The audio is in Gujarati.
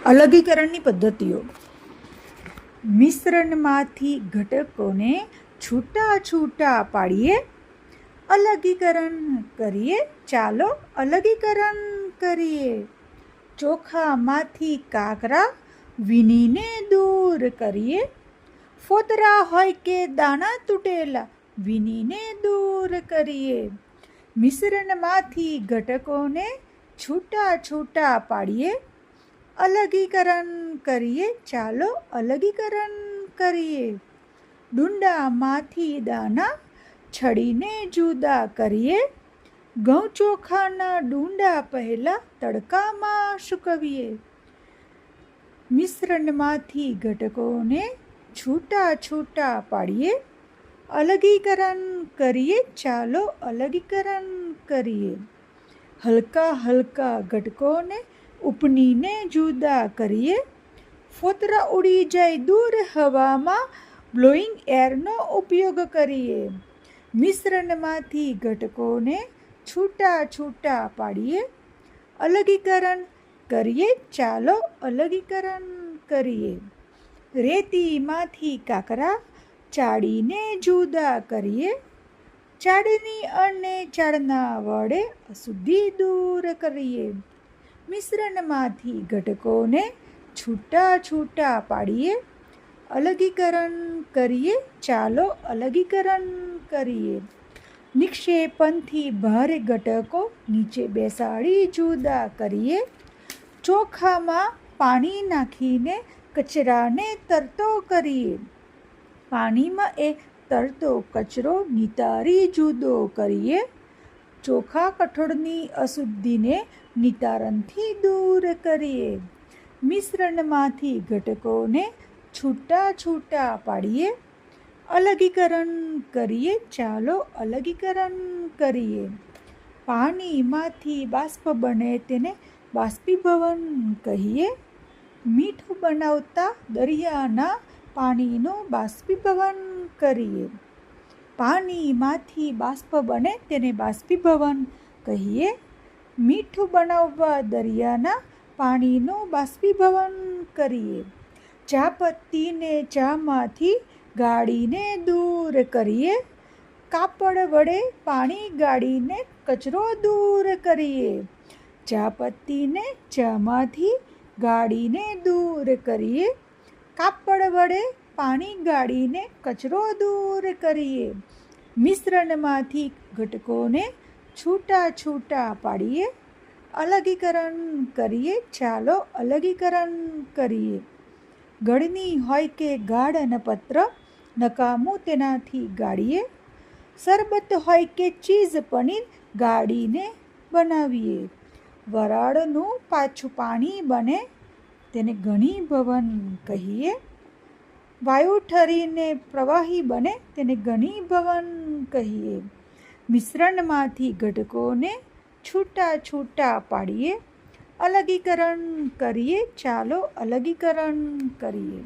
અલગીકરણની પદ્ધતિઓ. મિશ્રણમાંથી ઘટકોને છૂટા છૂટા પાડીએ, અલગીકરણ કરીએ. ચાલો અલગીકરણ કરીએ. ચોખામાંથી કાકરા વીણીને દૂર કરીએ. ફોતરા હોય કે દાણા તૂટેલા વીણીને દૂર કરીએ. મિશ્રણમાંથી ઘટકોને છૂટા છૂટા પાડીએ, અલગીકરણ કરીએ. ચાલો અલગીકરણ કરીએ. ડુંડામાંથી દાણા છડીને જુદા કરીએ. ઘઉં ચોખાના ડુંડા પહેલા તડકામાં સૂકવીએ. મિશ્રણમાંથી ઘટકોને છૂટા છૂટા પાડીએ, અલગીકરણ કરીએ. ચાલો અલગીકરણ કરીએ. હલકા હલકા ઘટકોને ઉપનીને જુદા કરીએ. ફોતરા ઉડી જાય દૂર હવામાં, બ્લોઈંગ એરનો ઉપયોગ કરીએ. મિશ્રણમાંથી ઘટકોને છૂટા છૂટા પાડીએ, અલગીકરણ કરીએ. ચાલો અલગીકરણ કરીએ. રેતીમાંથી કાકરા ચાળીને જુદા કરીએ. ચાળણી અને ચાળના વડે અશુદ્ધિ દૂર કરીએ. મિશ્રણમાંથી ઘટકોને છૂટા છૂટા પાડીએ, અલગીકરણ કરીએ. ચાલો અલગીકરણ કરીએ. નિક્ષેપણથી ભારે ઘટકો નીચે બેસાડી જુદા કરીએ. ચોખામાં પાણી નાખીને કચરાને તરતો કરીએ. પાણીમાં એ તરતો કચરો નિતારી જુદો કરીએ. ચોખા કઠોળની અશુદ્ધિને નિતારણથી દૂર કરીએ. મિશ્રણમાંથી ઘટકોને છૂટા છૂટા પાડીએ, અલગીકરણ કરીએ. ચાલો અલગીકરણ કરીએ. પાણીમાંથી બાષ્પ બને તેને બાષ્પીભવન કહીએ. મીઠું બનાવતા દરિયાના પાણીનું બાષ્પીભવન કરીએ. પાણીમાંથી બાષ્પ બને તેને બાષ્પીભવન કહીએ. મીઠું બનાવવા દરિયાના પાણીનું બાષ્પીભવન કરીએ. ચા પત્તીને ચામાંથી ગાળીને દૂર કરીએ. કાપડ વડે પાણી ગાળીને કચરો દૂર કરીએ. ચા પત્તીને ચામાંથી ગાળીને દૂર કરીએ. કાપડ વડે પાણી ગાળીને કચરો દૂર કરીએ. મિશ્રણમાંથી ઘટકોને છૂટા છૂટા પાડીએ, અલગીકરણ કરીએ. ચાલો અલગીકરણ કરીએ. ગળણી હોય કે ગાઢ અન્નપત્ર નકામું તેનાથી ગાળીએ. શરબત હોય કે ચીઝ પનીર ગાળીને બનાવીએ. વરાળનું પાછું પાણી બને તેને ઘનીભવન કહીએ. વાયુ ઠરીને પ્રવાહી બને તેને ઘનીભવન કહીએ. મિશ્રણમાંથી ઘટકોને છૂટા છૂટા પાડીએ, અલગીકરણ કરીએ. ચાલો અલગીકરણ કરીએ.